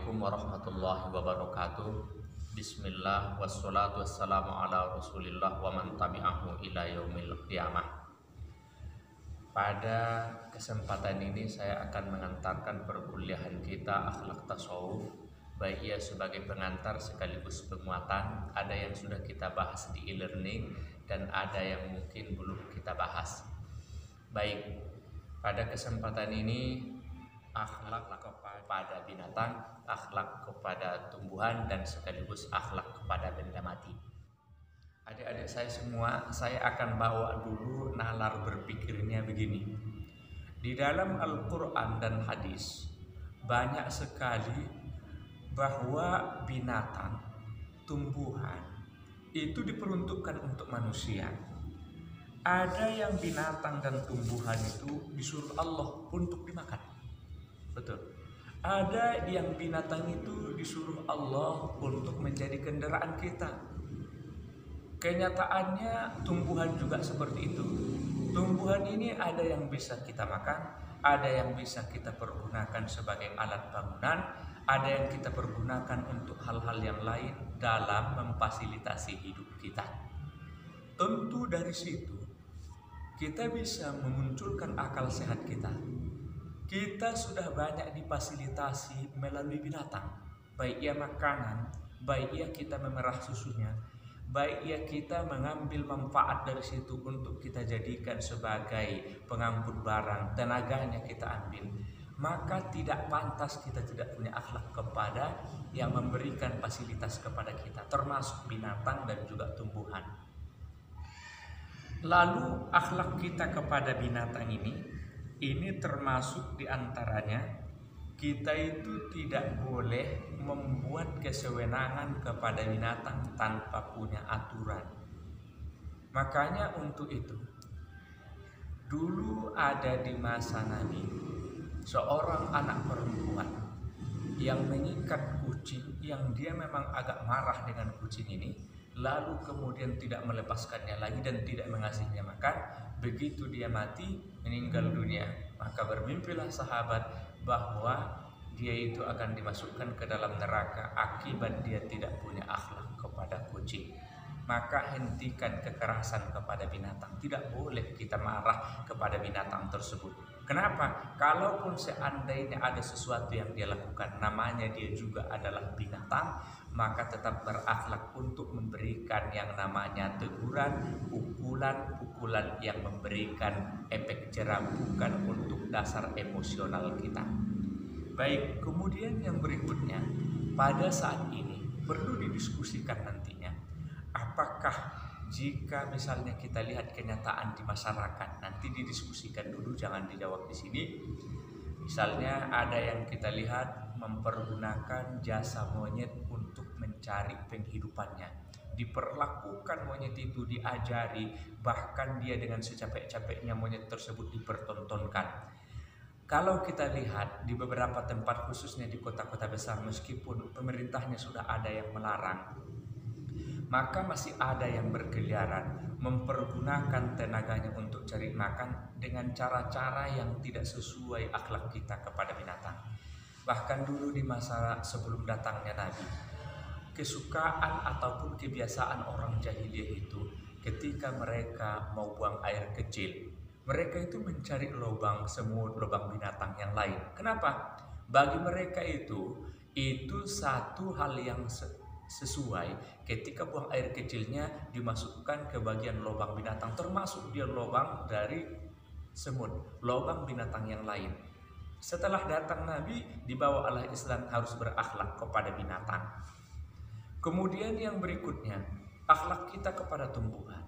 Assalamualaikum warahmatullahi wabarakatuh. Bismillah wassalatu wassalamu ala rasulillah wa man tabi'ahu ila yaumil qiyamah. Pada kesempatan ini saya akan mengantarkan perkuliahan kita akhlak tasawuf, baik ia sebagai pengantar sekaligus penguatan. Ada yang sudah kita bahas di e-learning dan ada yang mungkin belum kita bahas. Baik, pada kesempatan ini akhlak kepada binatang, akhlak kepada tumbuhan, dan sekaligus akhlak kepada benda mati. Adik-adik saya semua, saya akan bawa dulu nalar berpikirnya begini. Di dalam Al-Quran dan hadis banyak sekali bahwa binatang, tumbuhan itu diperuntukkan untuk manusia. Ada yang binatang dan tumbuhan itu disuruh Allah untuk dimakan. Betul. Ada yang binatang itu disuruh Allah untuk menjadi kendaraan kita. Kenyataannya tumbuhan juga seperti itu. Tumbuhan ini ada yang bisa kita makan, ada yang bisa kita pergunakan sebagai alat bangunan, ada yang kita pergunakan untuk hal-hal yang lain dalam memfasilitasi hidup kita. Tentu dari situ kita bisa memunculkan akal sehat kita. Kita sudah banyak difasilitasi melalui binatang, baik ia makanan, baik ia kita memerah susunya, baik ia kita mengambil manfaat dari situ untuk kita jadikan sebagai pengangkut barang, tenaganya kita ambil. Maka tidak pantas kita tidak punya akhlak kepada yang memberikan fasilitas kepada kita, termasuk binatang dan juga tumbuhan. Lalu akhlak kita kepada binatang ini termasuk diantaranya kita itu tidak boleh membuat kesewenangan kepada binatang tanpa punya aturan. Makanya untuk itu dulu ada di masa Nabi seorang anak perempuan yang mengikat kucing yang dia memang agak marah dengan kucing ini, lalu kemudian tidak melepaskannya lagi dan tidak mengasihinya makan. Begitu dia mati, meninggal dunia, maka bermimpilah sahabat bahwa dia itu akan dimasukkan ke dalam neraka akibat dia tidak punya akhlak kepada kucing. Maka hentikan kekerasan kepada binatang. Tidak boleh kita marah kepada binatang tersebut. Kenapa? Kalaupun seandainya ada sesuatu yang dia lakukan, namanya dia juga adalah binatang, maka tetap berakhlak untuk memberikan yang namanya teguran, pukulan yang memberikan efek jerah, bukan untuk dasar emosional kita. Baik, kemudian yang berikutnya, pada saat ini perlu didiskusikan nantinya, apakah jika misalnya kita lihat kenyataan di masyarakat, nanti didiskusikan dulu, jangan dijawab di sini. Misalnya ada yang kita lihat mempergunakan jasa monyet untuk mencari penghidupannya. Diperlakukan monyet itu, diajari, bahkan dia dengan secapek-capeknya monyet tersebut dipertontonkan. Kalau kita lihat di beberapa tempat, khususnya di kota-kota besar, meskipun pemerintahnya sudah ada yang melarang, maka masih ada yang berkeliaran mempergunakan tenaganya untuk cari makan dengan cara-cara yang tidak sesuai akhlak kita kepada binatang. Bahkan dulu di masa sebelum datangnya Nabi, kesukaan ataupun kebiasaan orang jahiliyah itu ketika mereka mau buang air kecil, mereka itu mencari lubang semut, lubang binatang yang lain. Kenapa? Bagi mereka itu satu hal yang sesuai ketika buang air kecilnya dimasukkan ke bagian lubang binatang, termasuk dia lubang dari semut, lubang binatang yang lain. Setelah datang Nabi, dibawa oleh Islam harus berakhlak kepada binatang. Kemudian yang berikutnya, akhlak kita kepada tumbuhan.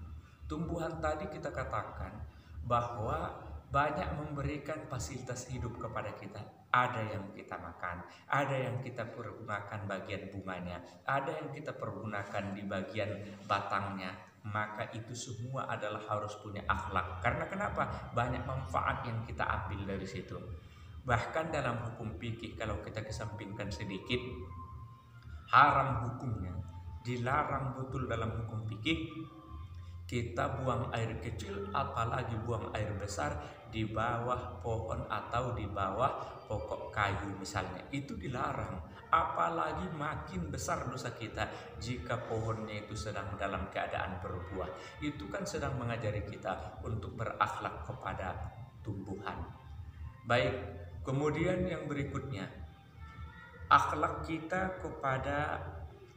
Tumbuhan tadi kita katakan bahwa banyak memberikan fasilitas hidup kepada kita. Ada yang kita makan, ada yang kita pergunakan bagian bunganya, ada yang kita pergunakan di bagian batangnya. Maka itu semua adalah harus punya akhlak. Karena kenapa? Banyak manfaat yang kita ambil dari situ. Bahkan dalam hukum fikih, kalau kita kesampingkan sedikit, haram hukumnya, dilarang betul dalam hukum fikih kita buang air kecil, apalagi buang air besar di bawah pohon atau di bawah pokok kayu misalnya, itu dilarang. apalagi makin besar dosa kita jika pohonnya itu sedang dalam keadaan berbuah. Itu kan sedang mengajari kita untuk berakhlak kepada tumbuhan. Baik, kemudian yang berikutnya, akhlak kita kepada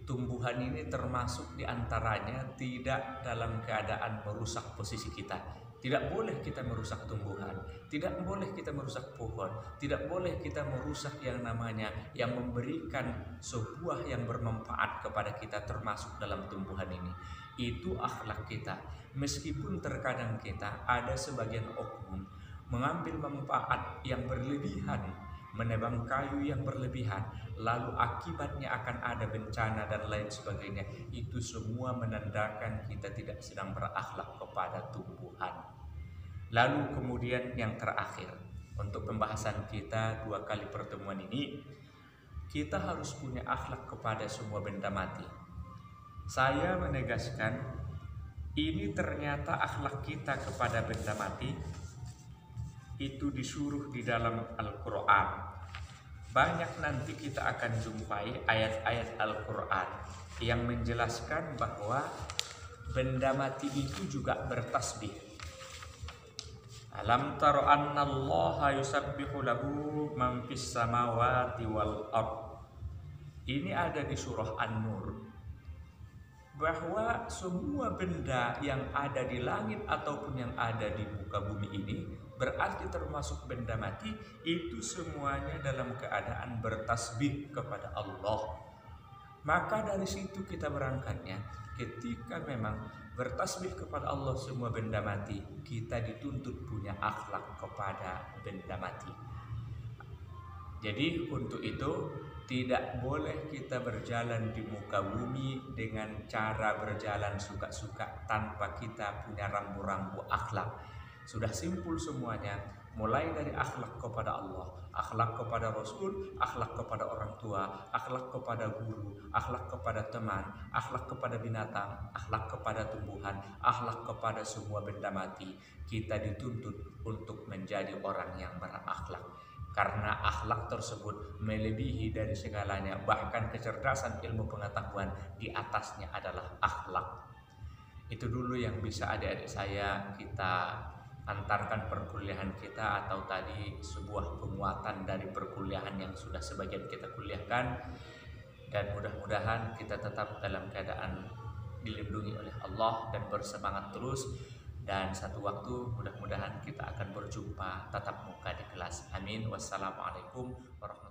tumbuhan ini termasuk diantaranya tidak dalam keadaan merusak posisi kita. Tidak boleh kita merusak tumbuhan, tidak boleh kita merusak pohon, tidak boleh kita merusak yang namanya yang memberikan sebuah yang bermanfaat kepada kita termasuk dalam tumbuhan ini. Itu akhlak kita. Meskipun terkadang kita ada sebagian oknum mengambil manfaat yang berlebihan, menebang kayu yang berlebihan, lalu akibatnya akan ada bencana dan lain sebagainya. Itu semua menandakan kita tidak sedang berakhlak kepada tumbuhan. Lalu kemudian yang terakhir, untuk pembahasan kita 2 kali pertemuan ini, kita harus punya akhlak kepada semua benda mati. Saya menegaskan, ini ternyata akhlak kita kepada benda mati itu disuruh di dalam Al-Quran. Banyak nanti kita akan jumpai ayat-ayat Al-Quran yang menjelaskan bahwa benda mati itu juga bertasbih. Alam taro anna allaha yusabbihu lahu man fis samawati wal ard. Ini ada di surah An-Nur, bahwa semua benda yang ada di langit ataupun yang ada di muka bumi ini, berarti termasuk benda mati, itu semuanya dalam keadaan bertasbih kepada Allah. Maka dari situ kita berangkatnya, ketika memang bertasbih kepada Allah semua benda mati, kita dituntut punya akhlak kepada benda mati. Jadi untuk itu tidak boleh kita berjalan di muka bumi dengan cara berjalan suka-suka tanpa kita punya rambu-rambu akhlak. Sudah simpul semuanya, mulai dari akhlak kepada Allah, akhlak kepada Rasul, akhlak kepada orang tua, akhlak kepada guru, akhlak kepada teman, akhlak kepada binatang, akhlak kepada tumbuhan, akhlak kepada semua benda mati. Kita dituntut untuk menjadi orang yang berakhlak. Karena akhlak tersebut melebihi dari segalanya, bahkan kecerdasan ilmu pengetahuan di atasnya adalah akhlak. Itu dulu yang bisa adik-adik saya kita antarkan perkuliahan kita, atau tadi sebuah penguatan dari perkuliahan yang sudah sebagian kita kuliahkan. Dan mudah-mudahan kita tetap dalam keadaan dilindungi oleh Allah dan bersemangat terus. Dan satu waktu mudah-mudahan kita akan berjumpa tatap muka di kelas. Amin. Wassalamualaikum warahmatullahi wabarakatuh.